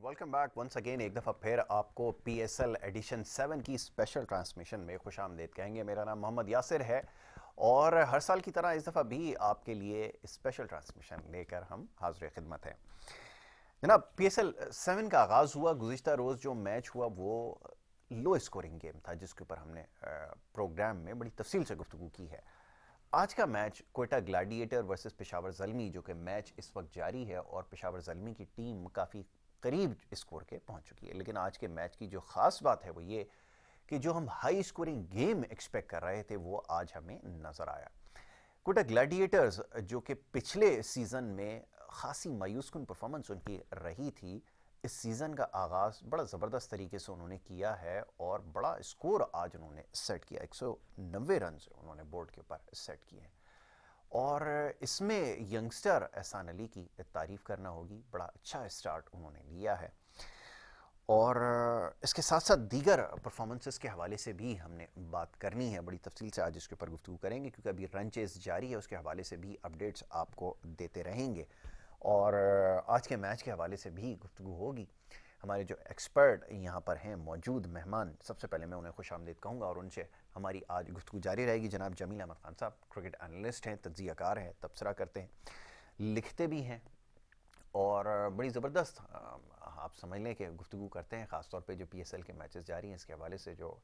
Welcome back once again. एक दफ़ा फिर आपको PSL एडिशन 7 की स्पेशल ट्रांसमिशन में खुशामदीद कहेंगे। मेरा नाम मोहम्मद यासिर है और हर साल की तरह इस दफ़ा भी आपके लिए स्पेशल ट्रांसमिशन लेकर हम हाज़िर खिदमत हैं। जनाब, PSL 7 का आगाज़ हुआ। गुज़िश्ता रोज़ जो मैच हुआ वो लो स्कोरिंग गेम था जिसके ऊपर हमने प्रोग्राम में बड़ी तफसील से गुफ्तगू की है। आज का match Quetta gladiator versus Peshawar Zalmi, जो कि मैच इस वक्त जारी है और पेशावर ज़ल्मी की टीम काफ़ी करीब स्कोर के पहुंच चुकी है। लेकिन आज के मैच की जो ख़ास बात है वो ये कि जो हम हाई स्कोरिंग गेम एक्सपेक्ट कर रहे थे वो आज हमें नज़र आया। कोयटा ग्लैडिएटर्स जो कि पिछले सीज़न में खासी मायूसकुन परफॉर्मेंस उनकी रही थी, इस सीज़न का आगाज़ बड़ा ज़बरदस्त तरीके से उन्होंने किया है और बड़ा स्कोर आज उन्होंने सेट किया। 190 रन उन्होंने बोर्ड के ऊपर सेट किए हैं और इसमें यंगस्टर एहसान अली की तारीफ़ करना होगी। बड़ा अच्छा स्टार्ट उन्होंने लिया है और इसके साथ साथ दीगर परफॉर्मेंसेस के हवाले से भी हमने बात करनी है। बड़ी तफसील से आज इसके ऊपर गुफ्तगू करेंगे क्योंकि अभी रन चेस जारी है, उसके हवाले से भी अपडेट्स आपको देते रहेंगे और आज के मैच के हवाले से भी गुफ्तगू होगी। हमारे जो एक्सपर्ट यहाँ पर हैं मौजूद मेहमान, सबसे पहले मैं उन्हें खुशामदीद कहूँगा और उनसे हमारी आज गुफ्तगू जारी रहेगी। जनाब जमील अहमद खान साहब क्रिकेट एनालिस्ट हैं, तज्ज़ियाकार हैं, तबसरा करते हैं, लिखते भी हैं और बड़ी ज़बरदस्त आप समझ लें कि गुफ्तगू करते हैं। ख़ासतौर पे जो PSL के मैचेस जारी हैं इसके हवाले से जो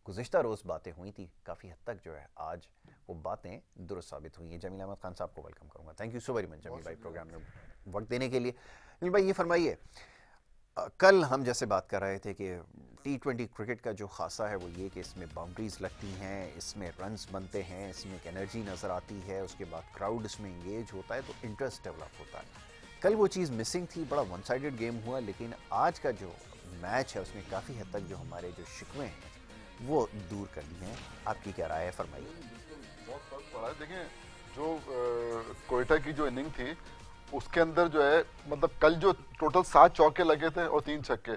गुज़िश्ता रोज़ बातें हुई थी काफ़ी हद तक जो है आज वो बातें दुरुस्त साबित हुई हैं। जमील अहमद खान साहब को वेलकम करूँगा। Thank you so very much Jameel भाई प्रोग्राम में वक्त देने के लिए। जमील भाई ये फरमाइए, कल हम जैसे बात कर रहे थे कि T20 क्रिकेट का जो खासा है वो ये कि इसमें बाउंड्रीज लगती हैं, इसमें रन्स बनते हैं, इसमें एक एनर्जी नज़र आती है, उसके बाद क्राउड इसमें इंगेज होता है तो इंटरेस्ट डेवलप होता है। कल वो चीज़ मिसिंग थी, बड़ा वन साइडेड गेम हुआ। लेकिन आज का जो मैच है उसमें काफ़ी हद तक जो हमारे जो शिकवे हैं वो दूर कर दिए हैं। आपकी क्या राय है, फरमाइए। बहुत फर्क पड़ा है। देखें, जो कोयटा की जो इनिंग थी उसके अंदर जो है मतलब कल जो टोटल 7 चौके लगे थे और 3 छक्के,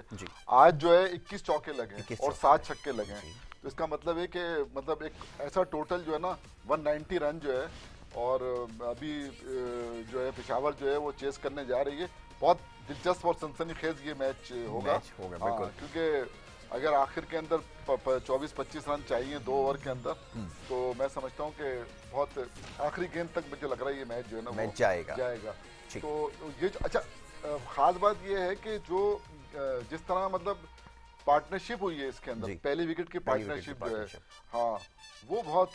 आज जो है 21 चौके लगे और 7 छक्के लगे हैं। तो इसका मतलब है कि मतलब एक ऐसा टोटल जो है ना 190 रन जो है और अभी जो है पेशावर जो है वो चेस करने जा रही है। बहुत दिलचस्प और सनसनीखेज ये मैच होगा क्योंकि अगर आखिर के अंदर 24-25 रन चाहिए 2 ओवर के अंदर तो मैं समझता हूँ कि बहुत आखिरी गेंद तक मुझे लग रहा है ये मैच जो है ना मैच जाएगा। तो ये अच्छा खास बात ये है कि जो जिस तरह मतलब पार्टनरशिप हुई है इसके अंदर, पहली विकेट की पार्टनरशिप जो है, हाँ वो बहुत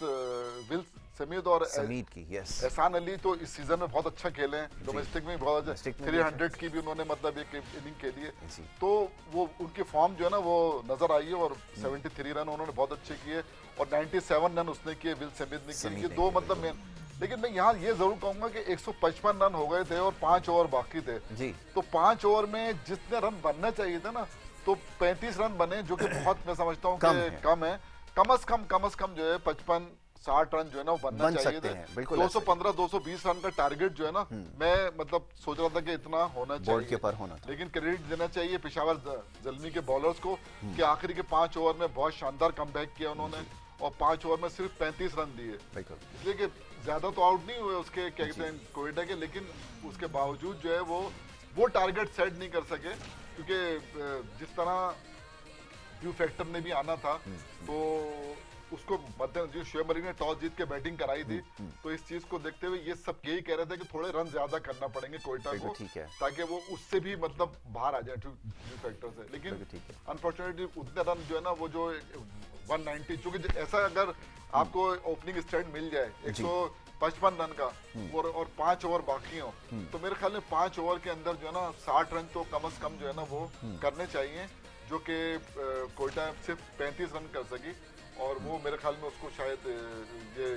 विल समीद और समीद की एहसान अली तो इस सीजन में बहुत अच्छा खेले हैं। डोमेस्टिक में बहुत 300 की भी उन्होंने मतलब एक इनिंग खेली है तो वो उनकी फॉर्म जो है ना वो नजर आई है और 73 रन उन्होंने बहुत अच्छे किए और 97 रन उसने किए, विल समीद ने किए। ये दो मतलब मेन। लेकिन मैं यहाँ ये जरूर कहूंगा कि 155 रन हो गए थे और 5 ओवर बाकी थे जी। तो 5 ओवर में जितने रन बनना चाहिए थे ना तो 35 रन बने, जो कि बहुत मैं समझता हूँ कि कम है। कम से कम जो है 55-60 रन जो है ना वो बनना चाहिए थे। 215-220 रन का टारगेट जो है ना मैं मतलब सोच रहा था कि इतना होना चाहिए, के पर होना था। लेकिन क्रेडिट देना चाहिए पेशावर ज़ल्मी के बॉलर्स को कि आखिरी के 5 ओवर में बहुत शानदार कमबैक किया उन्होंने और 5 ओवर में सिर्फ 35 रन दिए। इसलिए कि ज्यादा तो आउट नहीं हुए उसके क्या कहते हैं कोयटा के, लेकिन उसके बावजूद जो है वो टारगेट सेट नहीं कर सके क्योंकि जिस तरह ड्यू फैक्टर ने भी आना था तो उसको जो शोएब अली ने टॉस जीत के बैटिंग कराई थी तो इस चीज को देखते हुए ये सब यही कह रहे थे कि थोड़े रन ज्यादा करना पड़ेंगे कोयटा को ताकि वो उससे भी मतलब बाहर आ जाए ड्यू फैक्टर से। लेकिन अनफॉर्चुनेटली उतने रन जो है ना वो जो 190, चूंकि ऐसा अगर आपको ओपनिंग स्टैंड मिल जाए 155 रन का और 5 ओवर बाकी हो तो मेरे ख्याल में 5 ओवर के अंदर जो है ना 60 रन तो कम से कम जो है ना वो करने चाहिए। जो कि कोयटा सिर्फ 35 रन कर सकी, और वो मेरे ख्याल में उसको शायद ये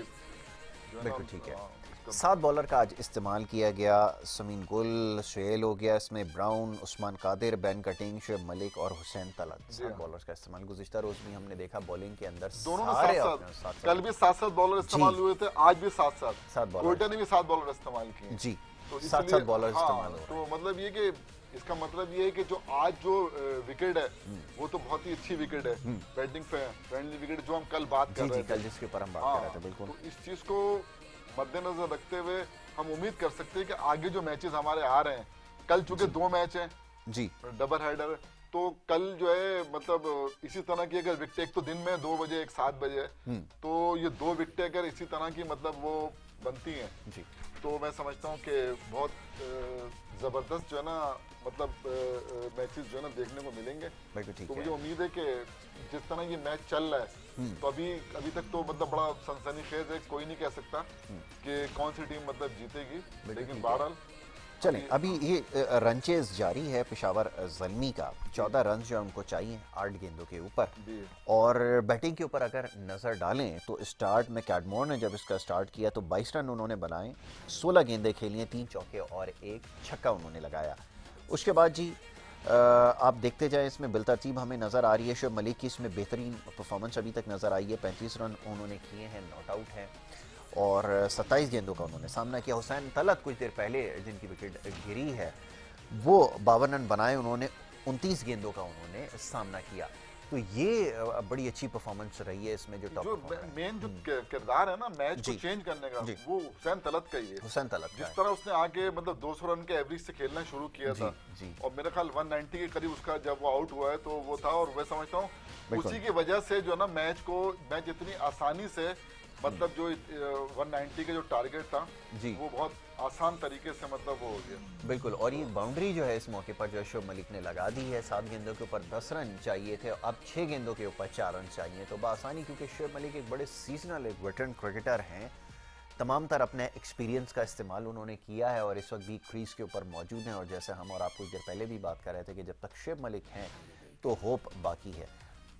जो है बिल्कुल ना, ठीक है। इसका 7 बॉलर का आज इस्तेमाल किया गया। समीन गुल, शुएल हो गया इसमें, Brown, Usman Qadir, Ben Cutting, Shoaib Malik और हुसैन तलत। जी 7 हाँ। बॉलर्स का इस्तेमाल गुज़िश्ता रोज भी हमने देखा बॉलिंग के अंदर दोनों ने सारे साथ ओपनर्स साथ, साथ कल भी 7-7 बॉलर इस्तेमाल जी हुए थे, आज भी 7-7, 7 बॉलर कोयटा ने भी 7 बॉलर इस्तेमाल किए हैं। जी तो 7 इसलिए 7 बॉलर इस्तेमाल हाँ, हो रहे तो मतलब ये कि इसका मतलब ये है कि जो आज जो विकेट है वो तो बहुत ही अच्छी विकेट है, बैटिंग फ्रेंडली विकेट, जो हम कल बात कर जी रहे जी थे। कल जिसके ऊपर हम बात कर रहे थे हाँ, बिल्कुल। तो इस चीज को मद्देनजर रखते हुए हम उम्मीद कर सकते हैं कि आगे जो मैचेस हमारे आ रहे हैं, कल चूंकि 2 मैच हैं, जी डबल हेडर, तो कल जो है मतलब इसी तरह की अगर विकेट, एक तो दिन में 2 बजे, एक 7 बजे है, तो ये 2 विकेटें अगर इसी तरह की मतलब वो बनती हैं, जी तो मैं समझता हूँ कि बहुत जबरदस्त जो है ना मतलब मैचेस जो है ना देखने को मिलेंगे। बिल्कुल ठीक तो है। मुझे उम्मीद है कि जिस तरह ये मैच चल रहा है, तो अभी तक तो मतलब बड़ा सनसनीखेज है, कोई नहीं कह सकता कि कौन सी टीम मतलब जीतेगी, लेकिन बहरहाल चलें अभी ये रनचेज जारी है पेशावर ज़ल्मी का। 14 रन जो है उनको चाहिए 8 गेंदों के ऊपर। जी। और बैटिंग के ऊपर अगर नज़र डालें तो स्टार्ट में कैडमोर ने जब इसका स्टार्ट किया तो 22 रन उन्होंने बनाए, 16 गेंदें खेली, 3 चौके और 1 छक्का उन्होंने लगाया। उसके बाद जी आप देखते जाएं, इसमें बिलतरतीब हमें नज़र आ रही है शुएब मलिक की इसमें बेहतरीन परफॉर्मेंस अभी तक नज़र आई है। 35 रन उन्होंने किए हैं, नॉट आउट है, और 27 गेंदों का उन्होंने सामना किया। हुसैन तलत कुछ देर पहले जिनकी विकेट गिरी है, वो 52 रन बनाए उन्होंने, 29 गेंदों का उन्होंने सामना किया। तो ये बड़ी अच्छी परफॉर्मेंस रही है इसमें। जो टॉप जो मेन जो किरदार है ना मैच को जी चेंज करने का, जी वो हुसैन तलत का ही है। हुसैन तलत का जिस है। तरह उसने आके मतलब 200 रन के एवरेज से खेलना शुरू किया जी था, जी और मेरे ख्याल 190 के करीब उसका जब वो आउट हुआ है तो वो था, और मैं समझता हूँ बिल्कुल। उसी की वजह से जो है ना मैच इतनी आसानी से मतलब जो 190 के जो टारगेट था जी वो बहुत आसान तरीके से मतलब वो हो गया। बिल्कुल। और ये बाउंड्री जो है इस मौके पर जो शुएब मलिक ने लगा दी है। 7 गेंदों के ऊपर 10 रन चाहिए थे, अब 6 गेंदों के ऊपर 4 रन चाहिए, तो बआसानी, क्योंकि शुएब मलिक एक बड़े सीजनल एक वेटरन क्रिकेटर हैं, तमाम तर अपने एक्सपीरियंस का इस्तेमाल उन्होंने किया है और इस वक्त भी क्रीज के ऊपर मौजूद हैं। और जैसे हम और आप कुछ देर पहले भी बात कर रहे थे कि जब तक शुएब मलिक हैं तो होप बाकी है।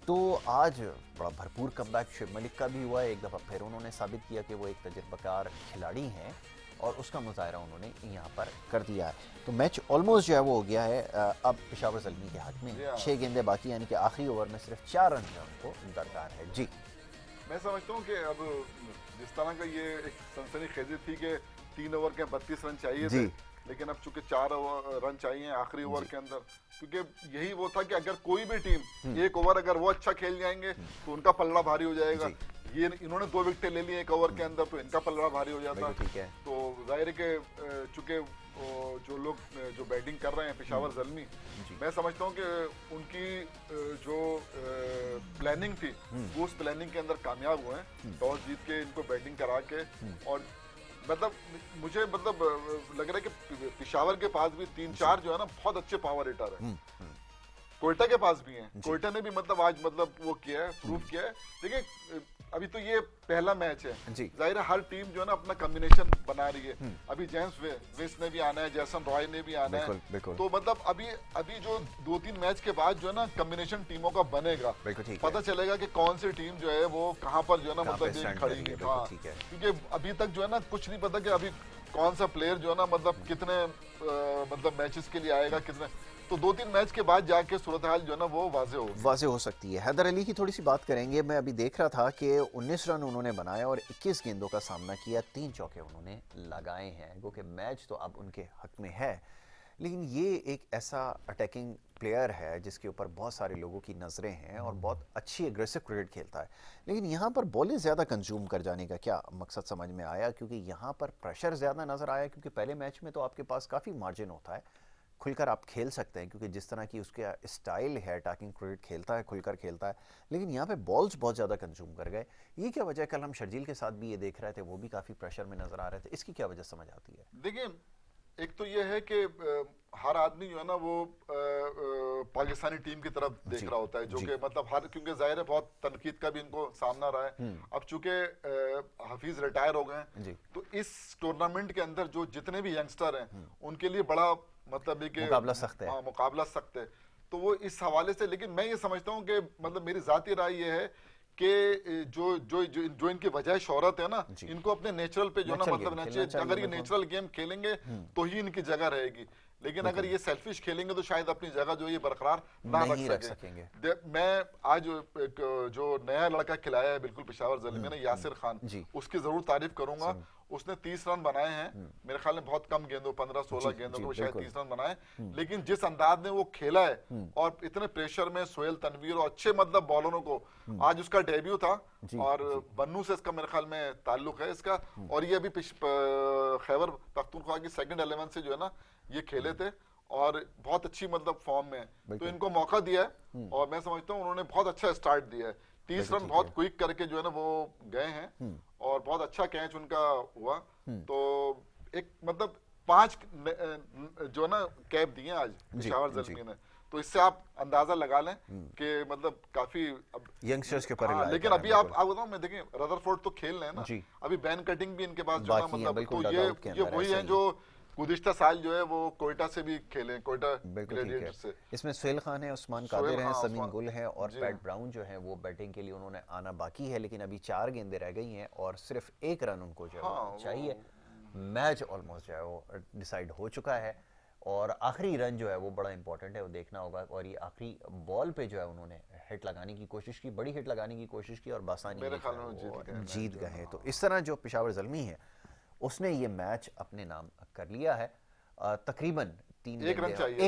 तो आज बड़ा भरपूर कमबैक शुएब मलिक का भी हुआ है। एक दफ़ा फिर उन्होंने साबित किया कि वो एक तजुर्बाकार खिलाड़ी हैं और उसका मुजाहरा उन्होंने यहाँ पर कर दिया है। तो मैच ऑलमोस्ट जो है वो हो गया है अब पेशावर ज़ल्मी के हक में। 6 गेंदें बाकी, यानी कि आखिरी ओवर में सिर्फ 4 रन जो उनको दरकार है। जी मैं समझता हूँ कि अब जिस तरह का ये एक सनसनीखेजी थी कि 3 ओवर के 32 रन चाहिए थे, लेकिन अब चूंकि 4 रन चाहिए आखिरी ओवर के अंदर, क्योंकि यही वो था कि अगर कोई भी टीम एक ओवर अगर वो अच्छा खेल जाएंगे तो उनका पल्ला भारी हो जाएगा। ये इन्होंने 2 विकेटें ले ली एक ओवर के अंदर, तो इनका पल्ला भारी हो जाता। ठीक है। तो जाहिर है कि चूंकि जो लोग जो बैटिंग कर रहे हैं पेशावर ज़ल्मी, मैं समझता हूँ कि उनकी जो प्लानिंग थी वो उस प्लानिंग के अंदर कामयाब हुए हैं, टॉस जीत के इनको बैटिंग करा के। और मतलब मुझे मतलब लग रहा है कि पेशावर के पास भी 3-4 जो है ना बहुत अच्छे पावर हिटर है। कोयटा के पास भी हैं, कोयटा ने भी मतलब आज मतलब वो किया है, प्रूव किया है। देखिए अभी तो ये पहला मैच है, जाहिर है हर टीम जो है ना अपना कॉम्बिनेशन बना रही है। अभी जेम्स विस ने भी आना है, जैसन रॉय ने भी आना है, तो मतलब अभी जो 2-3 मैच के बाद जो है ना कॉम्बिनेशन टीमों का बनेगा, पता चलेगा कि कौन सी टीम जो है वो कहाँ पर जो है ना मतलब खड़ी है। हाँ, क्योंकि अभी तक जो है ना कुछ नहीं पता कि अभी कौन सा प्लेयर जो है ना मतलब कितने मतलब मैचेस के लिए आएगा, कितने, तो 2-3 मैच के बाद जाके सूरत हाल जो है ना वो वाजे हो सकती है। हैदर अली की थोड़ी सी बात करेंगे। मैं अभी देख रहा था कि 19 रन उन्होंने बनाए और 21 गेंदों का सामना किया, 3 चौके उन्होंने लगाए हैं, क्योंकि मैच तो अब उनके हक में है। लेकिन ये एक ऐसा अटैकिंग प्लेयर है जिसके ऊपर बहुत सारे लोगों की नज़रें हैं और बहुत अच्छी एग्रेसिव क्रिकेट खेलता है। लेकिन यहाँ पर बॉलें ज़्यादा कंज्यूम कर जाने का क्या मकसद समझ में आया? क्योंकि यहाँ पर प्रेशर ज़्यादा नज़र आया, क्योंकि पहले मैच में तो आपके पास काफ़ी मार्जिन होता है, खुलकर आप खेल सकते हैं, क्योंकि जिस तरह की उसका स्टाइल है, अटैकिंग क्रिकेट खेलता है, खुलकर खेलता है। लेकिन यहाँ पे बॉल्स बहुत ज़्यादा कंज्यूम कर गए। ये क्या वजह है? कल हम शर्जील के साथ भी ये देख रहे थे, वो भी काफ़ी प्रेशर में नज़र आ रहे थे। इसकी क्या वजह समझ आती है? देखिए एक तो ये है कि हर आदमी जो है ना वो पाकिस्तानी टीम की तरफ देख रहा होता है, जो कि मतलब क्योंकि जाहिर है बहुत तनकीद का भी इनको सामना रहा है। अब चूंकि हफीज रिटायर हो गए हैं, तो इस टूर्नामेंट के अंदर जो जितने भी यंगस्टर हैं उनके लिए बड़ा मतलब मुकाबला सख्त है। मुकाबला सख्त है। तो वो इस हवाले से, लेकिन मैं ये समझता हूँ कि मतलब मेरी जाती राय ये है कि जो जो जो, जो इनकी वजह शोहरत है ना, इनको अपने नेचुरल पे जो ना मतलब अगर ये नेचुरल गेम खेलेंगे तो ही इनकी जगह रहेगी। लेकिन अगर ये सेल्फिश खेलेंगे तो शायद अपनी जगह जो ये बरकरार ना रख सकेंगे। मैं आज जो नया लड़का खिलाया है बिल्कुल पेशावर ज़ल्मी ने, यासिर खान, उसकी जरूर तारीफ करूंगा। उसने 30 रन बनाए हैं मेरे ख्याल में, बहुत कम गेंदों 15-16 गेंदों को शायद 30 रन बनाए, लेकिन जिस अंदाज में वो खेला है और इतने प्रेशर में सोहेल तनवीर और अच्छे मतलब बॉलरों को, आज उसका डेब्यू था और बन्नू से इसका मेरे ख्याल में ताल्लुक है इसका, और ये अभी खैबर पख्तूनख्वा की सेकंड 11 से जो है ना ये खेले थे और बहुत अच्छी मतलब फॉर्म में, तो इनको मौका दिया है और मैं समझता हूँ उन्होंने बहुत अच्छा स्टार्ट दिया है। 30 रन बहुत क्विक करके जो है ना वो गए हैं और बहुत अच्छा कैच उनका हुआ। तो एक मतलब 5 जो है ना कैप दिए आज पेशावर ज़ल्मी ने, तो इससे आप अंदाजा लगा लें कि मतलब काफी यंगस्टर्स के ऊपर। लेकिन अभी आप बताओ, मैं देखें रदरफोर्ड तो खेल रहे हैं ना, अभी बैन कटिंग भी इनके पास जो ना मतलब, तो ये वही है जो गुज़िश्ता साल जो है वो कोयटा से भी खेले, कोयटा ग्लैडिएटर्स से। इसमें सोहेल खान है, उस्मान कादिर हैं, समीम गुल हैं और पैट ब्राउन जो है वो बैटिंग के लिए उन्होंने आना बाकी है, लेकिन अभी 4 गेंदें रह गई हैं और सिर्फ 1 रन उनको जो है चाहिए। मैच ऑलमोस्ट जो है वो डिसाइड हो चुका है और आखिरी रन जो है वो बड़ा इंपॉर्टेंट है, वो देखना होगा। और ये आखिरी बॉल पे जो है उन्होंने हिट लगाने की कोशिश की, बड़ी हिट लगाने की कोशिश की और बासानी जीत गए। तो इस तरह जो पेशावर ज़ल्मी है उसने ये मैच अपने नाम कर लिया है। तकरीबन 1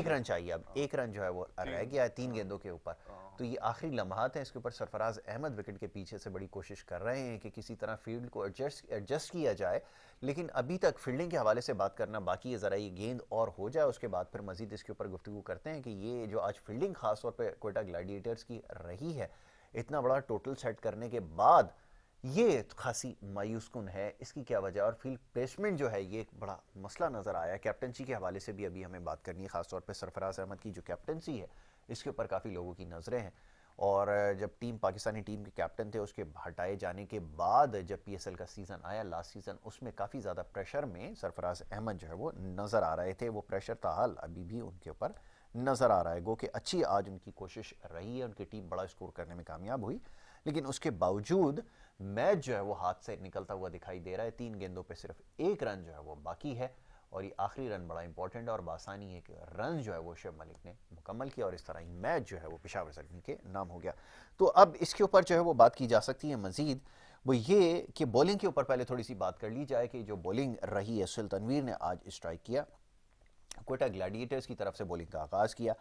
रन चाहिए, अब 1 रन जो है वो रह गया है 3 गेंदों के ऊपर। तो ये आखिरी लम्हात हैं, इसके ऊपर सरफराज अहमद विकेट के पीछे से बड़ी कोशिश कर रहे हैं कि किसी तरह फील्ड को एडजस्ट किया जाए, लेकिन अभी तक फील्डिंग के हवाले से बात करना बाकी है। ज़रा ये गेंद और हो जाए उसके बाद फिर मजीद इसके ऊपर गुफ्तगू करते हैं कि ये जो आज फील्डिंग खासतौर पर कोयटा ग्लैडिएटर्स की रही है, इतना बड़ा टोटल सेट करने के बाद ये खासी मायूस कुन है, इसकी क्या वजह। और फील्ड प्लेसमेंट जो है ये एक बड़ा मसला नज़र आया। कैप्टनसी के हवाले से भी अभी हमें बात करनी है, खासतौर पे सरफराज अहमद की जो कैप्टनसी है इसके ऊपर काफ़ी लोगों की नज़रें हैं। और जब पाकिस्तानी टीम के कैप्टन थे उसके हटाए जाने के बाद जब PSL का सीज़न आया लास्ट सीज़न, उसमें काफ़ी ज़्यादा प्रेशर में सरफराज अहमद जो है वो नज़र आ रहे थे। वो प्रेशर ताहाल अभी भी उनके ऊपर नज़र आ रहा है। गो कि अच्छी आज उनकी कोशिश रही है, उनकी टीम बड़ा स्कोर करने में कामयाब हुई, लेकिन उसके बावजूद मैच जो है वो हाथ से निकलता हुआ दिखाई दे रहा है। 3 गेंदों पे सिर्फ 1 रन जो है वो बाकी है और ये आखिरी रन बड़ा इंपॉर्टेंट है और बासानी एक रन जो है वो शुएब मलिक ने मुकम्मल किया और इस तरह ही मैच जो है वो पेशावर ज़ल्मी के नाम हो गया। तो अब इसके ऊपर जो है वो बात की जा सकती है मजीद, वो ये कि बॉलिंग के ऊपर पहले थोड़ी सी बात कर ली जाए कि जो बॉलिंग रही है, सोहेल तनवीर ने आज स्ट्राइक किया, कोयटा ग्लैडिएटर्स की तरफ से बॉलिंग का आगाज़ किया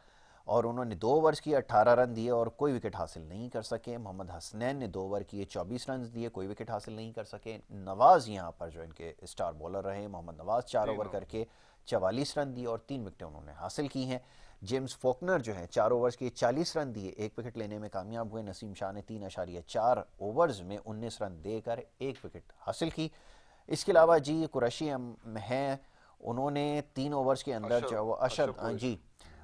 और उन्होंने 2 ओवर्स किए, 18 रन दिए और कोई विकेट हासिल नहीं कर सके। मोहम्मद हसनैन ने 2 ओवर किए, 24 रन दिए, कोई विकेट हासिल नहीं कर सके। नवाज यहाँ पर जो इनके स्टार बॉलर रहे, मोहम्मद नवाज 4 ओवर करके 44 रन दिए और 3 विकेटें उन्होंने हासिल की हैं। जेम्स फोकनर जो है 4 ओवर्स के 40 रन दिए, 1 विकेट लेने में कामयाब हुए। नसीम शाह ने 3.4 ओवर्स में 19 रन देकर 1 विकेट हासिल की। इसके अलावा जी कुरैशी हैं, उन्होंने 3 ओवर्स के अंदर जो है वो अशद जी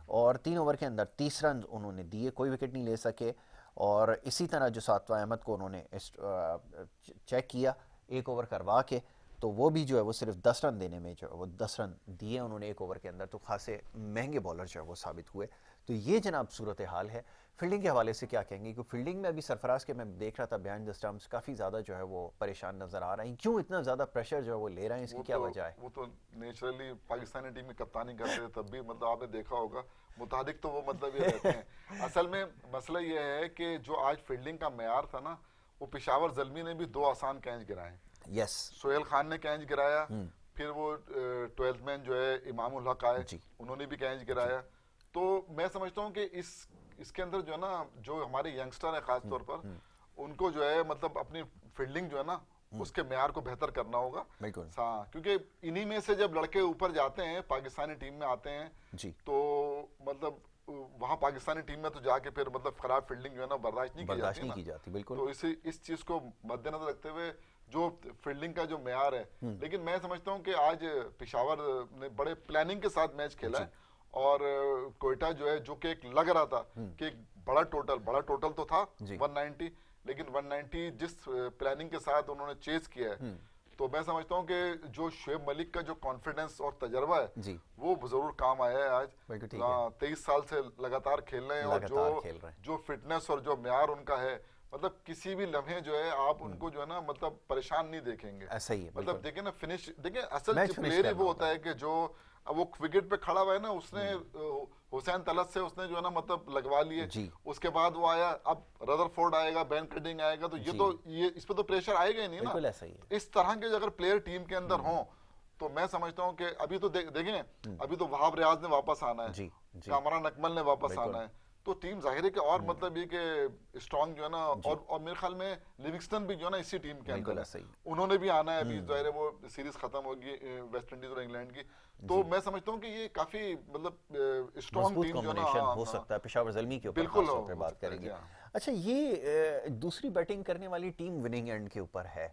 और 3 ओवर के अंदर 30 रन उन्होंने दिए, कोई विकेट नहीं ले सके। और इसी तरह जो सातवां अहमद को उन्होंने चेक किया 1 ओवर करवा के, तो वो भी जो है वो सिर्फ 10 रन देने में जो है वो 10 रन दिए उन्होंने 1 ओवर के अंदर। तो खासे महंगे बॉलर जो है वो साबित हुए। तो ये जनाब सूरत हाल है। फील्डिंग के हवाले से क्या कहेंगे, क्योंकि फील्डिंग में अभी सरफराज के मैं देख रहा था बिहाइंड द स्टंप्स काफ़ी ज़्यादा जो है वो परेशान नज़र आ रहे हैं। क्यों इतना ज़्यादा प्रेशर जो है वो ले रहे हैं, इसकी क्या वजह है? वो तो नेचुरली पाकिस्तानी टीम में कप्तानी करते थे तब भी मतलब आपने देखा होगा मुताबिक तो वो मतलब ये रहते हैं। असल में मसला ये है कि जो आज फील्डिंग का मेयार था ना, वो पेशावर ज़ल्मी ने भी 2 आसान कैच गिराए। यस, सोहेल खान ने कैच गिराया, फिर वो 12th मैन जो है इमामुल हक आए, उन्होंने भी कैच गिराया। तो मैं समझता हूँ कि इसके अंदर जो है ना, जो हमारे यंगस्टर है खास तौर पर, उनको जो है मतलब अपनी फील्डिंग जो है ना उसके मेयार को बेहतर करना होगा। हाँ, क्योंकि इन्हीं में से जब लड़के ऊपर जाते हैं पाकिस्तानी टीम में आते हैं जी, तो मतलब वहाँ पाकिस्तानी टीम में तो जाके फिर मतलब खराब फील्डिंग जो है ना बर्दाश्त नहीं की जाती बिल्कुल। तो इस चीज को मद्देनजर रखते हुए जो फील्डिंग का जो मेयार है, लेकिन मैं समझता हूँ कि आज पेशावर ने बड़े प्लानिंग के साथ मैच खेला है और कोयटा जो है, जो कि एक लग रहा था कि एक बड़ा टोटल तो था 190, लेकिन 190 जिस प्लानिंग के साथ उन्होंने चेस किया है, तो मैं समझता हूँ कि जो शुएब मलिक का जो कॉन्फिडेंस और तजर्बा है जी, वो जरूर काम आया है आज। बिल्कुल ठीक है। 23 साल से लगातार खेल रहे हैं, और लगातार खेल रहे हैं। जो फिटनेस और जो म्यार उनका है, मतलब किसी भी लम्हे जो है आप उनको जो है ना मतलब परेशान नहीं देखेंगे। ऐसा ही है, मतलब देखिए ना फिनिश, देखिए असल मैच फिनिश प्लेयर ही करना वो होता है कि जो अब वो विकेट पे खड़ा हुआ है ना, उसने हुसैन तलत से उसने जो है ना मतलब लगवा लिए, जी, उसके बाद वो आया, अब रदरफोर्ड आएगा, बेन कटिंग आएगा, तो जी, ये इस पे तो प्रेशर आएगा ही नहीं ना। बिल्कुल ऐसा ही है। इस तरह के अगर प्लेयर टीम के अंदर हों, तो मैं समझता हूं कि अभी तो देखें, अभी तो वहाब रियाज ने वापस आना है, जी, जी, कामरान अकमल ने वापस आना है, तो टीम जाहिर है कि और मतलब ये कि स्ट्रांग जो है ना, और मेरे ख्याल में लिविंगस्टन भी जो है ना इसी टीम के अंदर बिल्कुल है, ऐसा ही। उन्होंने भी आना है। अभी जाहिर है वो सीरीज खत्म होगी वेस्ट इंडीज और इंग्लैंड की, तो मैं समझता हूँ कि ये काफी मतलब स्ट्रांग मजबूत टीम जो है ना, कॉम्बिनेशन हो सकता है पेशावर ज़ल्मी के ऊपर, बिल्कुल खास तौर पे हो बात सकता है जी। करेंगे। हाँ, अच्छा, ये दूसरी बैटिंग करने वाली टीम विनिंग एंड के ऊपर है।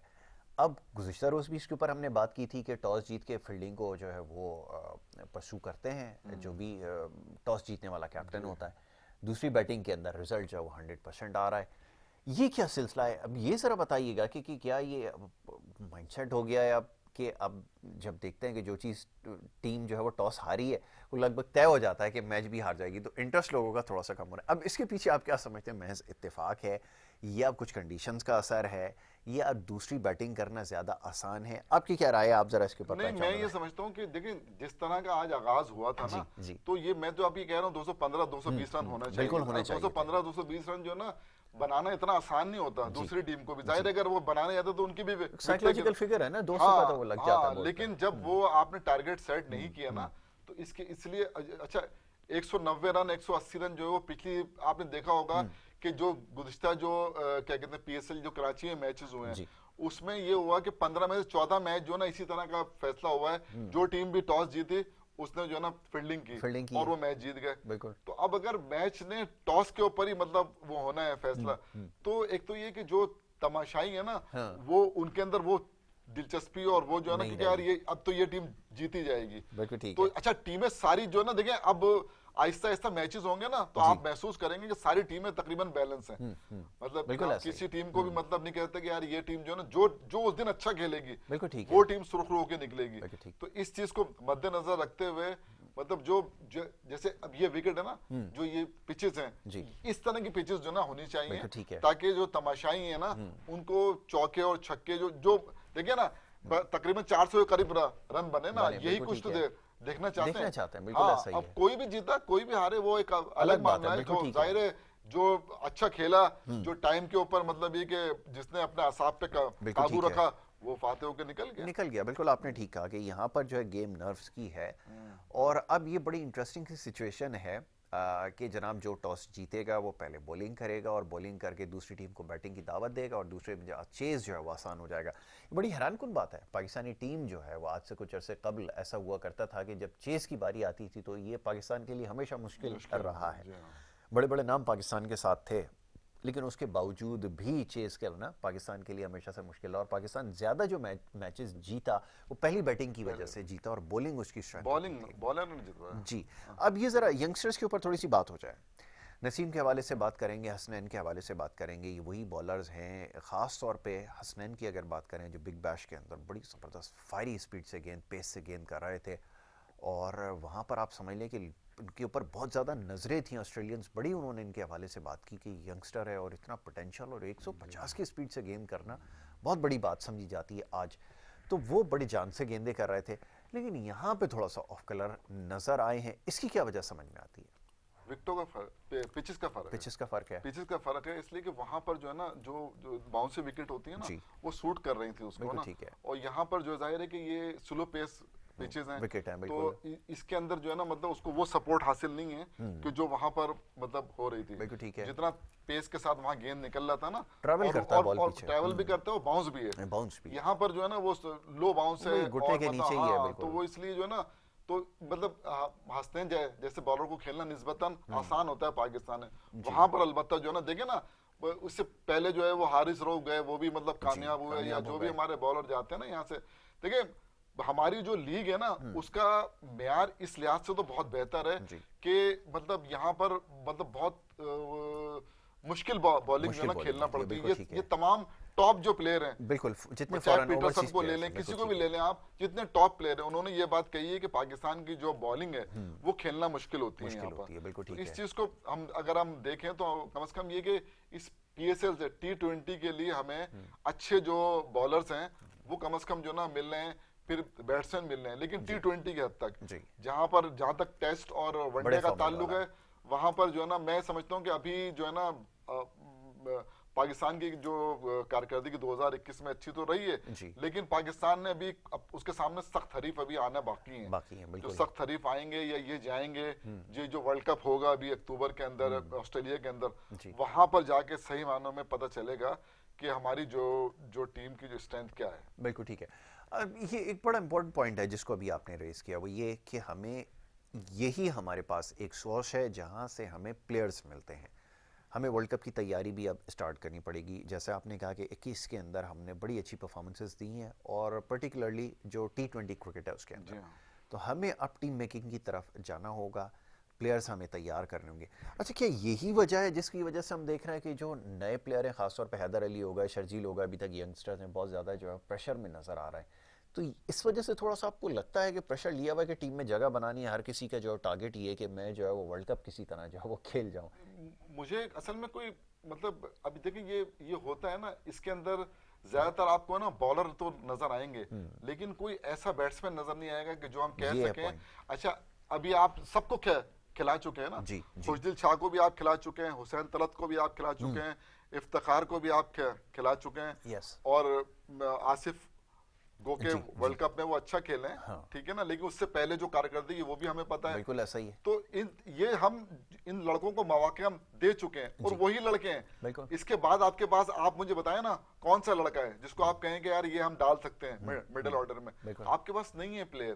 अब गुज़िश्ता रोज़ भी इसके ऊपर हमने बात की थी कि टॉस जीत के फील्डिंग को जो है वो परसू करते हैं, जो भी टॉस जीतने वाला कैप्टन होता है। दूसरी बैटिंग के अंदर रिजल्ट जो है वो 100% आ रहा है। ये क्या सिलसिला है? अब ये ज़रा बताइएगा कि क्या ये माइंडसेट हो गया है अब, कि अब जब देखते हैं कि जो चीज़ टीम जो है वो टॉस हारी है, वो लगभग तय हो जाता है कि मैच भी हार जाएगी, तो इंटरेस्ट लोगों का थोड़ा सा कम हो रहा है। अब इसके पीछे आप क्या समझते हैं? महज इत्तेफाक है, या अब कुछ कंडीशंस का असर है, या अब दूसरी बैटिंग करना ज़्यादा आसान है? आपकी क्या राय है? आप ज़रा इसके ऊपर नहीं, मैं पहचान ये समझता हूँ कि देखिए जिस तरह का आज आगाज हुआ था जी, ना, जी, तो ये मैं तो अभी कह रहा हूँ 215 220 रन होना चाहिए। बिल्कुल होने चाहिए थे। 215 220 रन जो ना बनाना इतना आसान नहीं होता जी, दूसरी टीम को भी। जाहिर है अगर वो बनाने जाते तो उनकी भी साइकोलॉजिकल फिगर है ना, 200 का तो वो हाँ लग जाता है हाँ, बोर्ड पे। लेकिन जब वो आपने टारगेट सेट नहीं किया ना, तो इसके इसलिए अच्छा 190 रन 180 रन जो है वो पिछली आपने देखा होगा कि जो गुज़िश्ता जो क्या कहते हैं पीएसएल जो कराची में मैचेस हुए हैं, जी, उसमें ये हुआ कि 15 में से 14 मैच जो ना इसी तरह का फैसला हुआ है। जो टीम भी टॉस जीती उसने जो है ना फील्डिंग फील्डिंग की की और है, वो मैच जीत गए। बिल्कुल। तो अब अगर मैच ने टॉस के ऊपर ही मतलब वो होना है फैसला, तो एक तो ये कि जो तमाशाई है ना, हाँ, वो उनके अंदर वो दिलचस्पी और वो जो है ना नहीं कि यार रहेगी। ये अब तो ये टीम जीती जाएगी। बिल्कुल ठीक तो है। अच्छा टीमें सारी जो है ना, देखें अब आहिस्ता आहिस्ता मैचेस होंगे ना, तो जी, आप महसूस करेंगे कि सारी टीमें तकरीबन बैलेंस हैं। मतलब बिल्कुल आप ऐसा ही किसी है। टीम को भी मतलब नहीं कहते कि यार ये टीम जो है ना जो जो उस दिन अच्छा खेलेगी बिल्कुल ठीक वो है। टीम सुरखरू होकर निकलेगी। बिल्कुल ठीक। तो इस चीज को मद्देनजर रखते हुए मतलब जैसे अब ये विकेट है ना, जो ये पिचेस हैं, जी, इस तरह की पिचेस जो ना होनी चाहिए, बिल्कुल ठीक है। ताकि जो तमाशाई है ना उनको चौके और छक्के जो जो देखिए ना तकरीबन 400 के करीब रन बने ना, बने, यही बिल्कुल कुछ ठीक तो है। देखना चाहते देखना हैं। चाहते हैं, बिल्कुल हाँ, ऐसा ही अब है। कोई भी जीता कोई भी हारे वो एक अलग अलग बात मामला है, है। बिल्कुल जो ठीक जाहिर है। है जो अच्छा खेला, जो टाइम के ऊपर मतलब ये कि जिसने अपने असाब पे बिल्कुल काबू ठीक है। रखा, वो फाते होकर निकल गया। निकल गया, बिल्कुल आपने ठीक कहा कि यहाँ पर जो है गेम नर्व्स की है। और अब ये बड़ी इंटरेस्टिंग सी सिचुएशन है कि जनाब जो टॉस जीतेगा वो पहले बॉलिंग करेगा, और बॉलिंग करके दूसरी टीम को बैटिंग की दावत देगा, और दूसरे में चेज़ जो है वो आसान हो जाएगा। ये बड़ी हैरानकुन बात है। पाकिस्तानी टीम जो है वो आज से कुछ अरसे कबल ऐसा हुआ करता था कि जब चेज़ की बारी आती थी तो ये पाकिस्तान के लिए हमेशा मुश्किल रहा है। जी हाँ। बड़े बड़े नाम पाकिस्तान के साथ थे, लेकिन उसके बावजूद भी चेस करना पाकिस्तान के लिए हमेशा से मुश्किल है। और पाकिस्तान ज़्यादा जो मैचेस जीता वो पहली बैटिंग की वजह से जीता, और बॉलिंग उसकी स्ट्रेंथ थी। बॉलर ने जितवाया। जी, अब ये ज़रा यंगस्टर्स के ऊपर थोड़ी सी बात हो जाए। नसीम के हवाले से बात करेंगे, हसनैन के हवाले से बात करेंगे। ये वही बॉलर्स हैं, ख़ास तौर पे हसनैन की अगर बात करें, जो बिग बैश के अंदर बड़ी ज़बरदस्त फायरी स्पीड से गेंद, पेस से गेंद कर रहे थे। और वहाँ पर आप समझ लें कि उनके ऊपर बहुत ज़्यादा नज़रें थी ऑस्ट्रेलियंस, बड़ी उन्होंने इनके हवाले से बात की कि यंगस्टर है और इतना पोटेंशियल, और 150 की स्पीड से गेंद करना बहुत बड़ी बात समझी जाती है आज। तो वो बड़ी जान से गेंदें कर रहे थे, लेकिन यहाँ पे थोड़ा सा ऑफ कलर नज़र आए हैं। इसकी क्या वजह समझ में आती है? विकेटों का फर्क, पिचेस का फर्क है। पिचेस का फ़र्क है। पिचेस का फर्क है इसलिए कि वहां पर जो है ना जो बाउंसी विकेट होती है ना, जी, वो सूट कर रही थी उसको बिल्कुल ना। ठीक है। और यहाँ पर जो जाहिर है कि ये स्लो पेस पिचेस हैं, विकेट है, तो बिल्कुल इसके अंदर जो है ना मतलब उसको वो सपोर्ट हासिल नहीं है कि जो वहां पर मतलब हो रही थी। बिल्कुल ठीक है। जितना पेस के साथ वहां गेंद निकल रहा था ना, ट्रैवल करता है बॉल और पीछे, ट्रैवल भी करता है और बाउंस भी है। बाउंस भी, यहाँ पर जो है ना वो लो बाउंस है वही घुटने और के मतलब नीचे ही है, हाँ, बिल्कुल। तो वो इसलिए जो है ना तो मतलब हसनैन जैसे बॉलर को खेलना निस्बतन आसान होता है पाकिस्तान में। वहां पर अलबत्ता जो है ना देखे ना, उससे पहले जो है वो हारिस रऊफ गए, वो भी मतलब कामयाब हुए, या कामयाब हो जो भी गए। हमारे बॉलर जाते हैं ना यहाँ से। देखिए हमारी जो लीग है ना उसका मेयार इस लिहाज से तो बहुत बेहतर है जी, कि मतलब यहाँ पर मतलब बहुत मुश्किल बॉलिंग जो है ना bowling खेलना होती है, पड़ती है। बिल्कुल ठीक ये है। तमाम टॉप जो प्लेयर हैं, बिल्कुल, जितने चाहे फॉरेन पीटरसन ओवरसीज को ले प्लेयर्स लें, हैं, किसी बिल्कुल को भी ठीक ले लें आप, जितने टॉप प्लेयर हैं, उन्होंने ये बात कही है कि पाकिस्तान की जो बॉलिंग है वो खेलना मुश्किल होती है यहाँ मुश्किल होती है, पर। बिल्कुल तो ठीक इस है। चीज को हम अगर हम देखें तो कम से कम ये कि इस PSL से T20 के लिए हमें अच्छे जो बॉलर्स हैं वो कम से कम जो ना मिल रहे हैं, फिर बैट्समैन मिल रहे हैं, लेकिन T20 के हद तक, जी, जहां तक टेस्ट और बड़े वनडे का फॉर्मेट ताल्लुक वाला है, वहां पर जो है ना मैं समझता हूँ कि अभी जो है ना पाकिस्तान की जो कारकर्दगी 2021 में अच्छी तो रही है, जी, लेकिन पाकिस्तान ने अभी उसके सामने सख्त हरीफ अभी आना बाकी है। जो बिल्कुल। सख्त हरीफ आएंगे या ये जाएंगे, ये जो वर्ल्ड कप होगा अभी अक्टूबर के अंदर ऑस्ट्रेलिया के अंदर, जी, वहां पर जाके सही मायनों में पता चलेगा कि हमारी जो जो टीम की जो स्ट्रेंथ क्या है। बिल्कुल ठीक है। ये एक बड़ा इंपॉर्टेंट पॉइंट है जिसको अभी आपने रेस किया, वो ये कि हमें यही हमारे पास एक सोर्स है जहां से हमें प्लेयर्स मिलते हैं। हमें वर्ल्ड कप की तैयारी भी अब स्टार्ट करनी पड़ेगी। जैसे आपने कहा कि 21 के अंदर हमने बड़ी अच्छी परफॉर्मेंसेस दी हैं, और पर्टिकुलरली जो T20 क्रिकेट है उसके अंदर, तो हमें अब टीम मेकिंग की तरफ जाना होगा, प्लेयर्स हमें तैयार करने होंगे। अच्छा, क्या यही वजह है जिसकी वजह से हम देख रहे हैं कि जो नए प्लेयर हैं, खासतौर पर हैदर अली होगा, शर्जील होगा, अभी तक यंगस्टर्स हैं, बहुत ज़्यादा जो है प्रेशर में नज़र आ रहा है? तो इस वजह से थोड़ा सा आपको लगता है कि प्रेशर लिया हुआ है कि टीम में जगह बनानी है, हर किसी का जो टारगेट ये है कि मैं जो है वो वर्ल्ड कप किसी तरह जो है वो खेल जाऊं? मुझे असल में कोई मतलब अभी देखिए ये होता है ना, इसके अंदर ज्यादातर आपको ना बॉलर तो नजर आएंगे, लेकिन कोई ऐसा बैट्समैन नजर नहीं आएगा कि जो हम कह सकें अच्छा अभी आप सबको खिला चुके हैं ना, खुशदिल शाह को भी आप खिला चुके हैं, हुसैन तलत को भी आप खिला चुके हैं, इफ्तिखार को भी आप खिला चुके हैं, और आसिफ गो के वर्ल्ड कप में वो अच्छा खेले हैं, हाँ। ठीक है ना, लेकिन उससे पहले जो कारकर्दगी वो भी हमें पता है, बिल्कुल ऐसा ही है। तो ये हम इन लड़कों को मौके हम दे चुके हैं, और वही लड़के हैं। इसके बाद आपके पास आप मुझे बताएं ना कौन सा लड़का है जिसको आप कहें कि यार ये हम डाल सकते हैं मिडिल ऑर्डर में, आपके पास नहीं है प्लेयर।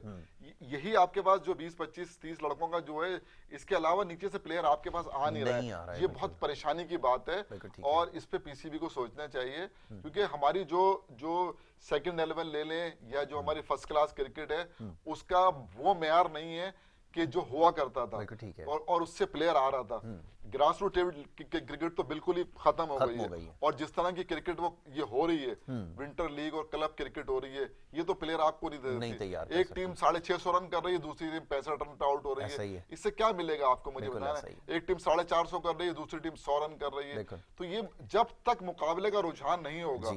यही आपके पास जो 20, 25, 30 लड़कों का जो है, इसके अलावा नीचे से प्लेयर आपके पास आ नहीं रहा है। ये बहुत परेशानी की बात है, और इस पे PCB को सोचना चाहिए, क्योंकि हमारी जो सेकंड 11 ले लें या जो हमारी फर्स्ट क्लास क्रिकेट है, उसका वो मेयार नहीं है कि जो हुआ करता था, और उससे प्लेयर आ रहा था। ग्रास रूट क्रिकेट तो बिल्कुल ही खत्म हो गई है, और जिस तरह की क्रिकेट वो ये हो रही है, विंटर लीग और क्लब क्रिकेट हो रही है, ये तो प्लेयर आपको नहीं देते। एक टीम 650 रन कर रही है, दूसरी टीम 65 रन आउट हो रही है, इससे क्या मिलेगा आपको, मुझे बताना। एक टीम 450 कर रही है, दूसरी टीम 100 रन कर रही है, तो ये जब तक मुकाबले का रुझान नहीं होगा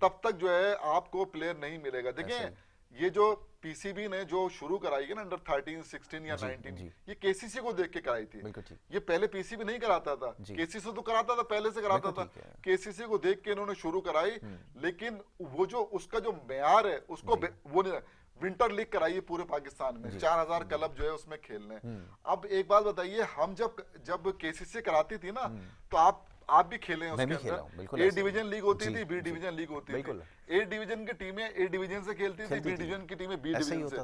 तब तक जो है आपको प्लेयर नहीं मिलेगा। देखिए ये जो PCB ने जो शुरू कराई है ना, अंडर 13, 16 या 19, ये KCC को देख के कराई थी। ये पहले PCB नहीं कराता था, KCC तो कराता था, पहले से कराता था, KCC को देख के इन्होंने शुरू कराई, लेकिन वो जो उसका जो मेयार है उसको वो नहीं। विंटर लीग कराई है पूरे पाकिस्तान में, 4000 क्लब जो है उसमें खेलने। अब एक बात बताइए, हम जब KCC कराती थी ना, तो आप भी खेले हैं उसके अंदर। A डिवीजन लीग होती थी, B डिवीजन लीग होती थी। A डिवीजन की टीमें A डिवीजन से खेलती थी, B डिवीजन की टीमें B डिवीजन से।